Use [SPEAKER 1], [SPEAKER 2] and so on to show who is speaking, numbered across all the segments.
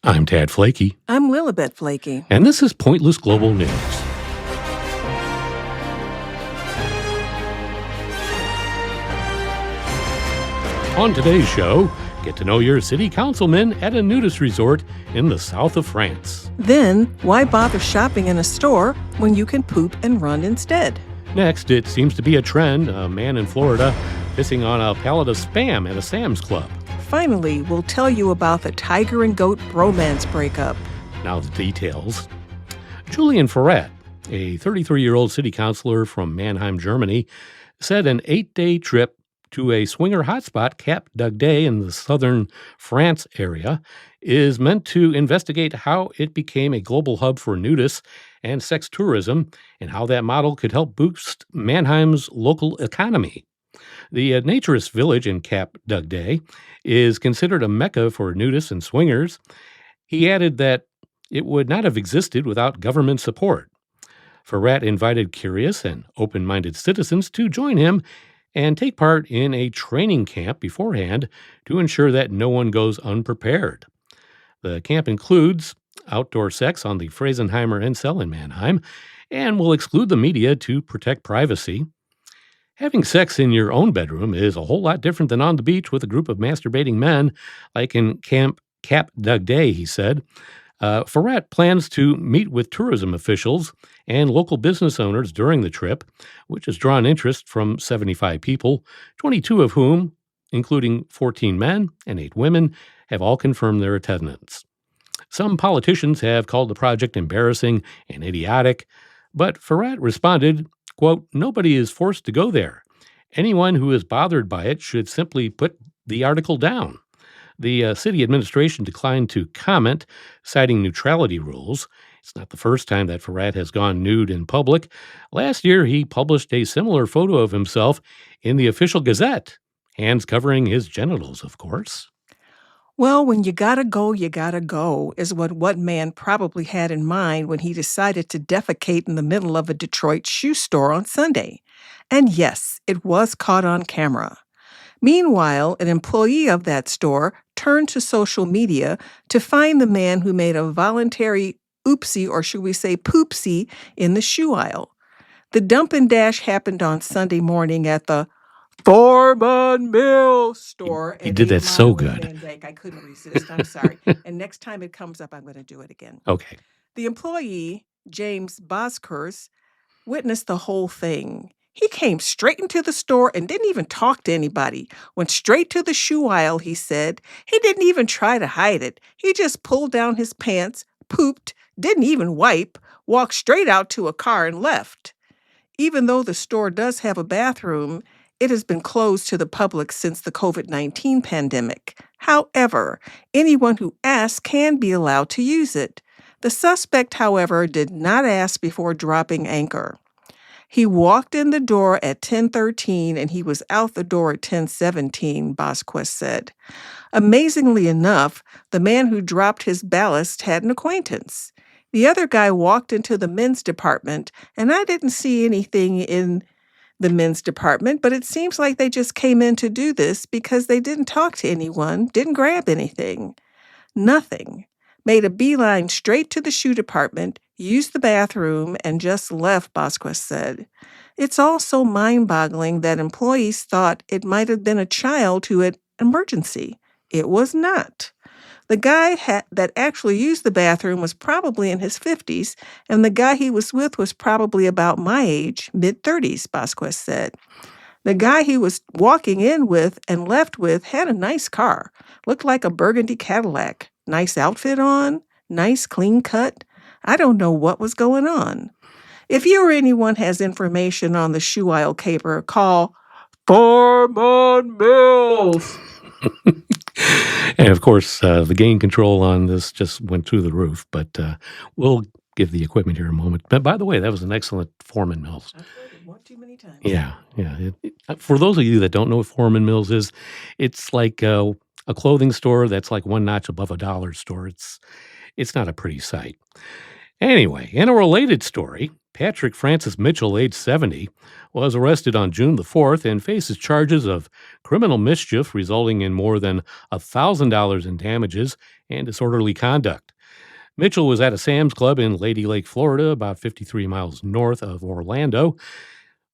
[SPEAKER 1] I'm Tad Flakey,
[SPEAKER 2] I'm Lilibet Flakey.
[SPEAKER 1] and this is Pointless Global News. On today's show, get to know your city councilman at a nudist resort in the south of France.
[SPEAKER 2] Then, why bother shopping in a store when you can poop and run instead?
[SPEAKER 1] Next, it seems to be a trend, a man in Florida pissing on a pallet of Spam at a Sam's Club.
[SPEAKER 2] Finally, we'll tell you about the tiger and goat bromance breakup.
[SPEAKER 1] Now the details. Julian Ferret, a 33-year-old city councilor from Mannheim, Germany, said an 8-day trip to a swinger hotspot, Cap d'Agde in the southern France area, is meant to investigate how it became a global hub for nudists and sex tourism and how that model could help boost Mannheim's local economy. The naturist village in Cap d'Agde is considered a mecca for nudists and swingers. He added that it would not have existed without government support. Ferret invited curious and open-minded citizens to join him and take part in a training camp beforehand to ensure that no one goes unprepared. The camp includes outdoor sex on the Phrasenheimer Insel in Mannheim and will exclude the media to protect privacy. Having sex in your own bedroom is a whole lot different than on the beach with a group of masturbating men, like in Camp Cap d'Agde, he said. Ferret plans to meet with tourism officials and local business owners during the trip, which has drawn interest from 75 people, 22 of whom, including 14 men and 8 women, have all confirmed their attendance. Some politicians have called the project embarrassing and idiotic, but Ferret responded, quote, "Nobody is forced to go there. Anyone who is bothered by it should simply put the article down." The city administration declined to comment, citing neutrality rules. It's not the first time that Ferret has gone nude in public. Last year, he published a similar photo of himself in the official Gazette, hands covering his genitals, of course.
[SPEAKER 2] Well, when you gotta go, is what man probably had in mind when he decided to defecate in the middle of a Detroit shoe store on Sunday. And yes, it was caught on camera. Meanwhile, an employee of that store turned to social media to find the man who made a voluntary oopsie, or should we say poopsie, in the shoe aisle. The dump and dash happened on Sunday morning at the Foreman Mill store.
[SPEAKER 1] He did that so good.
[SPEAKER 2] I couldn't resist. I'm sorry. And next time it comes up, I'm going to do it again.
[SPEAKER 1] Okay.
[SPEAKER 2] The employee, James Boskers, witnessed the whole thing. He came straight into the store and didn't even talk to anybody. Went straight to the shoe aisle, he said. He didn't even try to hide it. He just pulled down his pants, pooped, didn't even wipe, walked straight out to a car and left. Even though the store does have a bathroom, it has been closed to the public since the COVID-19 pandemic. However, anyone who asks can be allowed to use it. The suspect, however, did not ask before dropping anchor. He walked in the door at 10:13 and he was out the door at 10:17, Bosquez said. Amazingly enough, the man who dropped his ballast had an acquaintance. The other guy walked into the men's department, and I didn't see anything in the men's department, but it seems like they just came in to do this because they didn't talk to anyone, didn't grab anything. Nothing. Made a beeline straight to the shoe department, used the bathroom, and just left, Bosquez said. It's also mind-boggling that employees thought it might have been a child who had emergency. It was not. The guy that actually used the bathroom was probably in his 50s, and the guy he was with was probably about my age, mid-30s, Bosquez said. The guy he was walking in with and left with had a nice car, looked like a burgundy Cadillac. Nice outfit on, nice clean cut. I don't know what was going on. If you or anyone has information on the shoe aisle caper, call Foreman Mills.
[SPEAKER 1] And of course, the gain control on this just went through the roof, but we'll give the equipment here in a moment. But by the way, that was an excellent Foreman Mills.
[SPEAKER 2] I've heard it one too many times.
[SPEAKER 1] Yeah. For those of you that don't know what Foreman Mills is, it's like a clothing store that's like one notch above a dollar store. It's not a pretty sight. Anyway, in a related story, Patrick Francis Mitchell, age 70, was arrested on June the 4th and faces charges of criminal mischief resulting in more than $1,000 in damages and disorderly conduct. Mitchell was at a Sam's Club in Lady Lake, Florida, about 53 miles north of Orlando,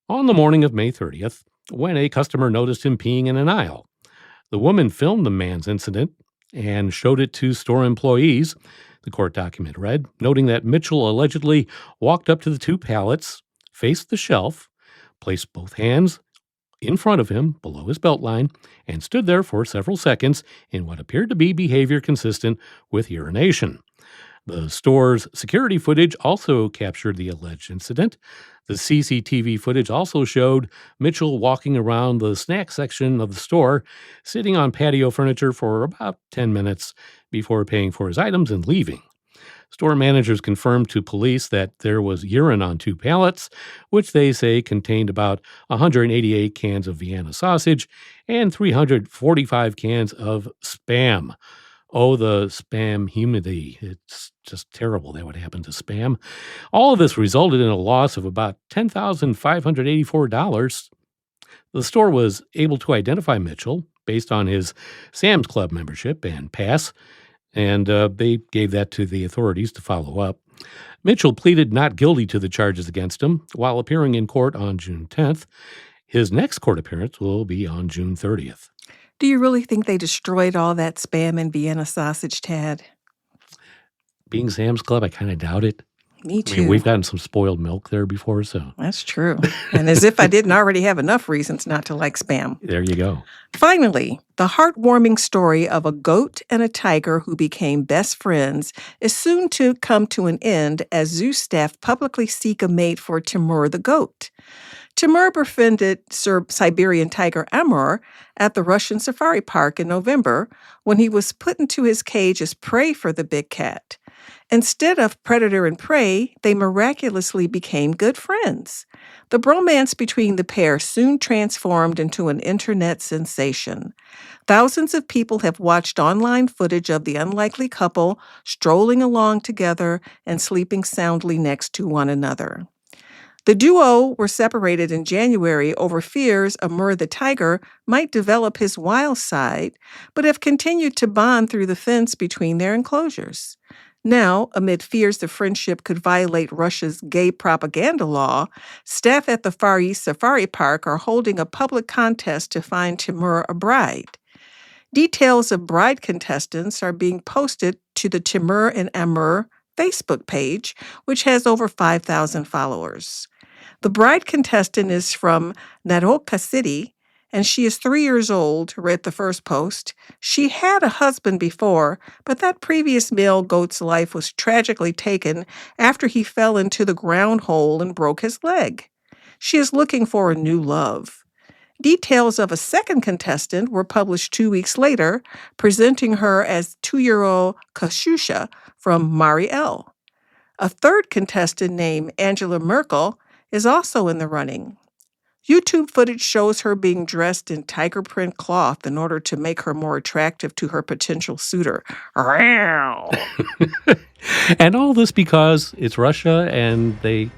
[SPEAKER 1] on the morning of May 30th, when a customer noticed him peeing in an aisle. The woman filmed the man's incident and showed it to store employees, the court document read, noting that Mitchell allegedly walked up to the two pallets, faced the shelf, placed both hands in front of him below his belt line, and stood there for several seconds in what appeared to be behavior consistent with urination. The store's security footage also captured the alleged incident. The CCTV footage also showed Mitchell walking around the snack section of the store, sitting on patio furniture for about 10 minutes before paying for his items and leaving. Store managers confirmed to police that there was urine on two pallets, which they say contained about 188 cans of Vienna sausage and 345 cans of Spam. Oh, the spam humidity. It's just terrible that would happen to spam. All of this resulted in a loss of about $10,584. The store was able to identify Mitchell based on his Sam's Club membership and pass, and they gave that to the authorities to follow up. Mitchell pleaded not guilty to the charges against him while appearing in court on June 10th. His next court appearance will be on June 30th.
[SPEAKER 2] Do you really think they destroyed all that Spam and Vienna sausage, Tad?
[SPEAKER 1] Being Sam's Club, I kind of doubt it.
[SPEAKER 2] Me too.
[SPEAKER 1] I mean, we've gotten some spoiled milk there before, so.
[SPEAKER 2] That's true. And as if I didn't already have enough reasons not to like Spam.
[SPEAKER 1] There you go.
[SPEAKER 2] Finally, the heartwarming story of a goat and a tiger who became best friends is soon to come to an end as zoo staff publicly seek a mate for Timur the goat. Timur befriended Siberian tiger Amur at the Russian safari park in November when he was put into his cage as prey for the big cat. Instead of predator and prey, they miraculously became good friends. The bromance between the pair soon transformed into an internet sensation. Thousands of people have watched online footage of the unlikely couple strolling along together and sleeping soundly next to one another. The duo were separated in January over fears Amur the tiger might develop his wild side, but have continued to bond through the fence between their enclosures. Now, amid fears the friendship could violate Russia's gay propaganda law, staff at the Far East Safari Park are holding a public contest to find Timur a bride. Details of bride contestants are being posted to the Timur and Amur Facebook page, which has over 5,000 followers. The bride contestant is from Naroka City, and she is 3 years old, read the first post. She had a husband before, but that previous male goat's life was tragically taken after he fell into the ground hole and broke his leg. She is looking for a new love. Details of a second contestant were published 2 weeks later, presenting her as 2-year-old Kashusha from Mariel. A third contestant named Angela Merkel is also in the running. YouTube footage shows her being dressed in tiger print cloth in order to make her more attractive to her potential suitor.
[SPEAKER 1] And all this because it's Russia and they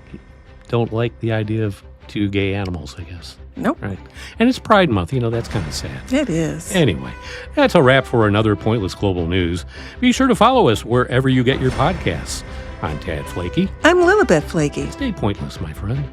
[SPEAKER 1] don't like the idea of two gay animals, I guess.
[SPEAKER 2] Nope.
[SPEAKER 1] Right. And it's Pride Month. That's kind of sad.
[SPEAKER 2] It is.
[SPEAKER 1] Anyway, that's a wrap for another Pointless Global News. Be sure to follow us wherever you get your podcasts. I'm Tad Flaky.
[SPEAKER 2] I'm Lilibet Flaky.
[SPEAKER 1] Stay pointless, my friend.